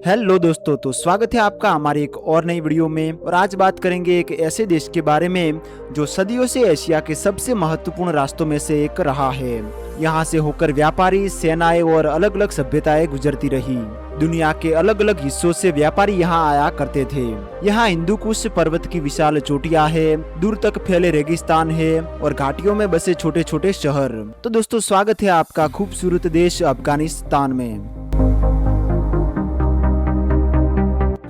Hello दोस्तों, तो स्वागत है आपका हमारे एक और नई वीडियो में। और आज बात करेंगे एक ऐसे देश के बारे में जो सदियों से एशिया के सबसे महत्वपूर्ण रास्तों में से एक रहा है। यहाँ से होकर व्यापारी, सेनाएं और अलग अलग सभ्यताएं गुजरती रही। दुनिया के अलग अलग हिस्सों से व्यापारी यहाँ आया करते थे। यहाँ हिंदू कुश पर्वत की विशाल चोटियां है, दूर तक फैले रेगिस्तान है और घाटियों में बसे छोटे छोटे शहर। तो दोस्तों, स्वागत है आपका खूबसूरत देश अफगानिस्तान में।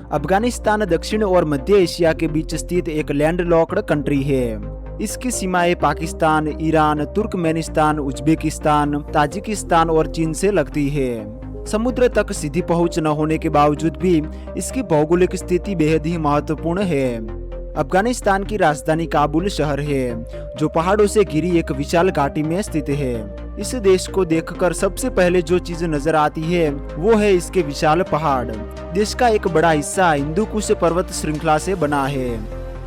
अफगानिस्तान दक्षिण और मध्य एशिया के बीच स्थित एक लैंडलॉक्ड कंट्री है। इसकी सीमाएं Pakistan, Iran, Turkmenistan, Uzbekistan, Tajikistan और चीन से लगती है। समुद्र तक सीधी पहुंच न होने के बावजूद भी इसकी भौगोलिक स्थिति बेहद ही महत्वपूर्ण है। अफगानिस्तान की राजधानी काबुल शहर है, जो पहाड़ों से घिरी एक विशाल घाटी में स्थित है। इस देश को देखकर सबसे पहले जो चीज नजर आती है वो है इसके विशाल पहाड़। देश का एक बड़ा हिस्सा हिंदू कुश पर्वत श्रृंखला से बना है।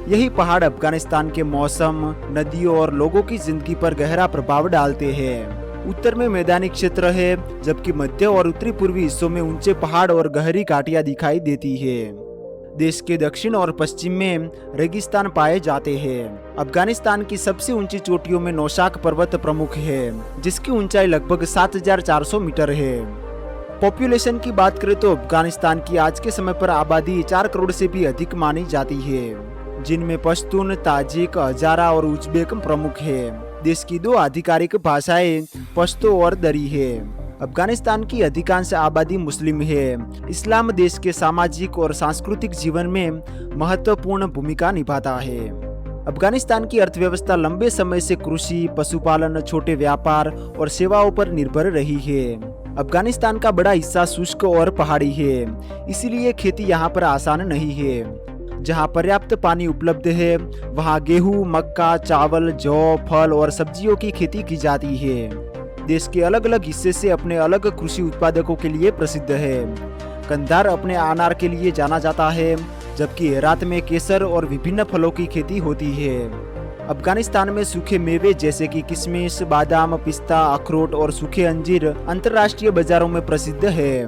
यही पहाड़ अफगानिस्तान के मौसम, नदियों और लोगों की जिंदगी पर गहरा प्रभाव डालते हैं। उत्तर में मैदानी क्षेत्र है, जबकि मध्य और उत्तरी पूर्वी हिस्सों में ऊंचे पहाड़ और गहरी घाटियां दिखाई देती है। देश के दक्षिण और पश्चिम में रेगिस्तान पाए जाते हैं। अफगानिस्तान की सबसे ऊंची चोटियों में नौशाक पर्वत प्रमुख है, जिसकी ऊंचाई लगभग 7,400 मीटर है। पॉपुलेशन की बात करें तो अफगानिस्तान की आज के समय पर आबादी 4 करोड़ से भी अधिक मानी जाती है, जिनमें पश्तून, ताजिक, हजारा और उज्बेक प्रमुख है। देश की 2 आधिकारिक भाषाएं पश्तो और दरी है। अफगानिस्तान की अधिकांश आबादी मुस्लिम है। इस्लाम देश के सामाजिक और सांस्कृतिक जीवन में महत्वपूर्ण भूमिका निभाता है। अफगानिस्तान की अर्थव्यवस्था लंबे समय से कृषि, पशुपालन, छोटे व्यापार और सेवाओं पर निर्भर रही है। अफगानिस्तान का बड़ा हिस्सा शुष्क और पहाड़ी है, इसीलिए खेती यहाँ पर आसान नहीं है। जहाँ पर्याप्त पानी उपलब्ध है, वहाँ गेहूं, मक्का, चावल, जौ, फल और सब्जियों की खेती की जाती है। देश के अलग अलग हिस्से से अपने अलग कृषि उत्पादकों के लिए प्रसिद्ध है। कंधार अपने अनार के लिए जाना जाता है, जबकि हेरात में केसर और विभिन्न फलों की खेती होती है। अफगानिस्तान में सूखे मेवे जैसे कि किशमिश, बादाम, पिस्ता, अखरोट और सूखे अंजीर अंतर्राष्ट्रीय बाजारों में प्रसिद्ध है।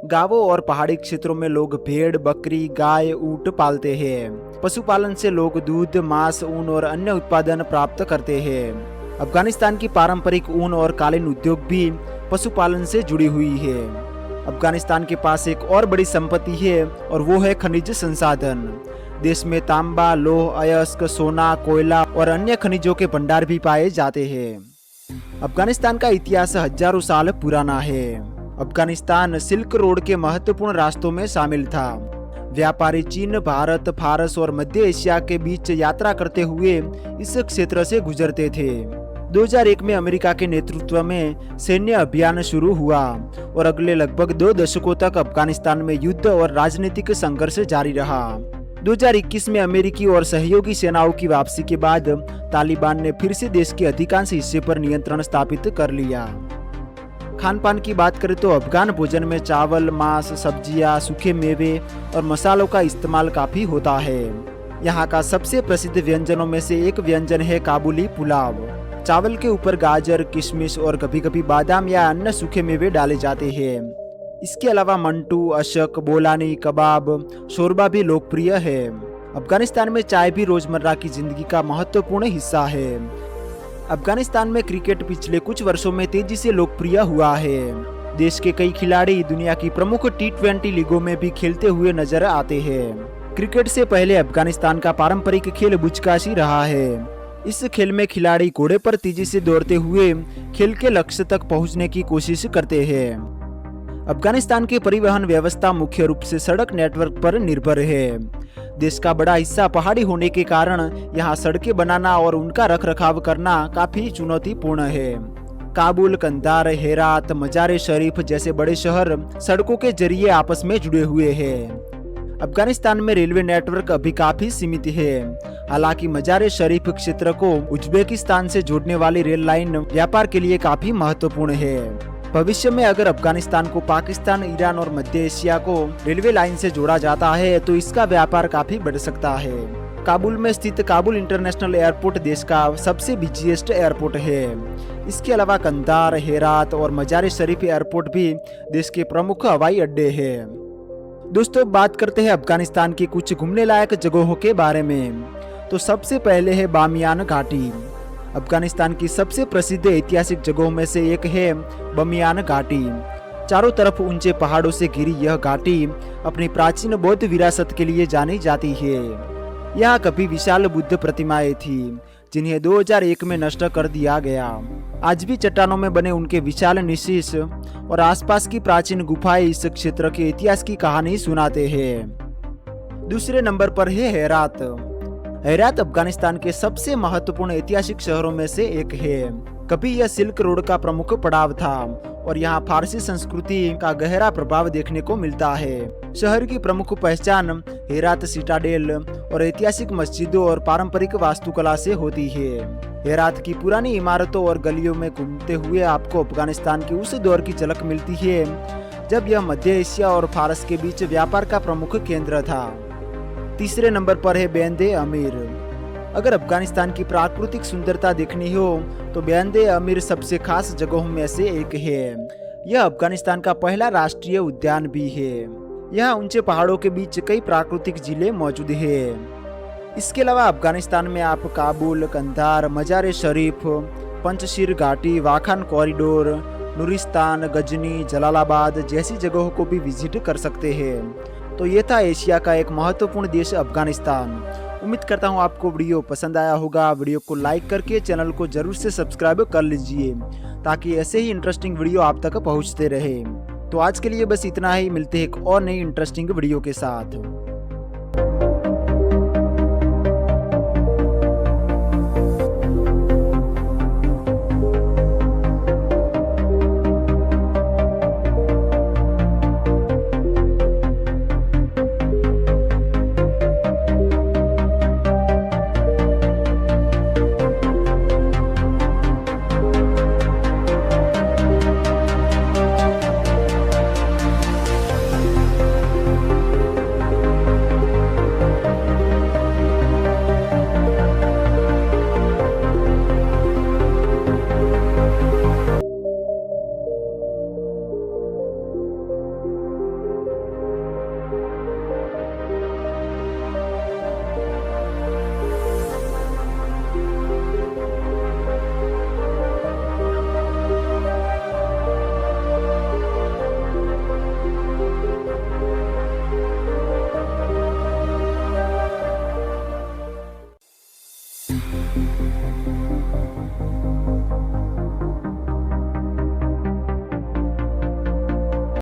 गांवों और पहाड़ी क्षेत्रों में लोग भेड़, बकरी, गाय, ऊंट पालते हैं। पशुपालन से लोग दूध, मांस, ऊन और अन्य उत्पादन प्राप्त करते हैं। अफगानिस्तान की पारंपरिक ऊन और कालीन उद्योग भी पशुपालन से जुड़ी हुई है। अफगानिस्तान के पास एक और बड़ी संपत्ति है और वो है खनिज संसाधन। देश में तांबा, लौह, अयस्क, सोना, कोयला और अन्य खनिजों के भंडार भी पाए जाते हैं। अफगानिस्तान का इतिहास हजारों साल पुराना है। अफगानिस्तान सिल्क रोड के महत्वपूर्ण रास्तों में शामिल था। व्यापारी चीन, भारत, फारस और मध्य एशिया के बीच यात्रा करते हुए इस क्षेत्र से गुजरते थे। 2001 में अमेरिका के नेतृत्व में सैन्य अभियान शुरू हुआ और अगले लगभग 2 दशकों तक अफगानिस्तान में युद्ध और राजनीतिक संघर्ष जारी रहा। 2021 में अमेरिकी और सहयोगी सेनाओं की वापसी के बाद तालिबान ने फिर से देश के अधिकांश हिस्से पर नियंत्रण स्थापित कर लिया। खान पान की बात करें तो अफगान भोजन में चावल, मांस, सब्जियां, सूखे मेवे और मसालों का इस्तेमाल काफी होता है। यहाँ का सबसे प्रसिद्ध व्यंजनों में से एक व्यंजन है काबुली पुलाव। चावल के ऊपर गाजर, किशमिश और कभी कभी बादाम या अन्य सूखे मेवे डाले जाते हैं। इसके अलावा मंटू, अशक, बोलानी, कबाब, शोरबा भी लोकप्रिय है। अफगानिस्तान में चाय भी रोजमर्रा की जिंदगी का महत्वपूर्ण हिस्सा है। अफगानिस्तान में क्रिकेट पिछले कुछ वर्षों में तेजी से लोकप्रिय हुआ है। देश के कई खिलाड़ी दुनिया की प्रमुख T20 लीगों में भी खेलते हुए नजर आते हैं। क्रिकेट से पहले अफगानिस्तान का पारंपरिक खेल बुजकाशी रहा है। इस खेल में खिलाड़ी घोड़े पर तेजी से दौड़ते हुए खेल के लक्ष्य तक पहुंचने की कोशिश करते हैं। अफगानिस्तान की परिवहन व्यवस्था मुख्य रूप से सड़क नेटवर्क पर निर्भर है। देश का बड़ा हिस्सा पहाड़ी होने के कारण यहाँ सड़कें बनाना और उनका रखरखाव करना काफी चुनौतीपूर्ण है। काबुल, कंधार, हेरात, मजार शरीफ जैसे बड़े शहर सड़कों के जरिए आपस में जुड़े हुए हैं। अफगानिस्तान में रेलवे नेटवर्क अभी काफी सीमित है। हालांकि मजार शरीफ क्षेत्र को उज्बेकिस्तान से जोड़ने वाली रेल लाइन व्यापार के लिए काफी महत्वपूर्ण है। भविष्य में अगर अफगानिस्तान को पाकिस्तान, ईरान और मध्य एशिया को रेलवे लाइन से जोड़ा जाता है तो इसका व्यापार काफी बढ़ सकता है। काबुल में स्थित काबुल इंटरनेशनल एयरपोर्ट देश का सबसे बिजिएस्ट एयरपोर्ट है। इसके अलावा कंधार, हेरात और मजार शरीफ एयरपोर्ट भी देश के प्रमुख हवाई अड्डे हैं। दोस्तों बात करते हैं अफगानिस्तान की कुछ घूमने लायक जगहों के बारे में। तो सबसे पहले है बामियान घाटी। अफगानिस्तान की सबसे प्रसिद्ध ऐतिहासिक जगहों में से एक है बामियान घाटी। चारों तरफ ऊंचे पहाड़ों से घिरी यह घाटी अपनी प्राचीन बौद्ध विरासत के लिए जानी जाती है। यहाँ कभी विशाल बुद्ध प्रतिमाएं थी जिन्हें 2001 में नष्ट कर दिया गया। आज भी चट्टानों में बने उनके विशाल निशीश और आसपास की प्राचीन गुफाएं इस क्षेत्र के इतिहास की कहानी सुनाते हैं। दूसरे नंबर पर है हेरात। हेरात अफगानिस्तान के सबसे महत्वपूर्ण ऐतिहासिक शहरों में से एक है। कभी यह सिल्क रोड का प्रमुख पड़ाव था और यहाँ फारसी संस्कृति का गहरा प्रभाव देखने को मिलता है। शहर की प्रमुख पहचान हेरात सिटाडेल और ऐतिहासिक मस्जिदों और पारंपरिक वास्तुकला से होती है। हेरात की पुरानी इमारतों और गलियों में घूमते हुए आपको अफगानिस्तान की उस दौर की झलक मिलती है जब यह मध्य एशिया और फारस के बीच व्यापार का प्रमुख केंद्र था। तीसरे नंबर पर है बैंदे अमीर। अगर अफगानिस्तान की प्राकृतिक सुंदरता देखनी हो तो बैंदे अमीर सबसे खास जगहों में से एक है। यह अफगानिस्तान का पहला राष्ट्रीय उद्यान भी है। यहाँ ऊंचे पहाड़ों के बीच कई प्राकृतिक जिले मौजूद हैं। इसके अलावा अफगानिस्तान में आप काबुल, कंधार, मजार शरीफ, पंचशीर घाटी, वाखान कॉरिडोर, नूरिस्तान, गजनी, जलालाबाद जैसी जगहों को भी विजिट कर सकते हैं। तो ये था एशिया का एक महत्वपूर्ण देश अफगानिस्तान। उम्मीद करता हूँ आपको वीडियो पसंद आया होगा। वीडियो को लाइक करके चैनल को जरूर से सब्सक्राइब कर लीजिए ताकि ऐसे ही इंटरेस्टिंग वीडियो आप तक पहुँचते रहे। तो आज के लिए बस इतना ही, मिलते हैं एक और नई इंटरेस्टिंग वीडियो के साथ।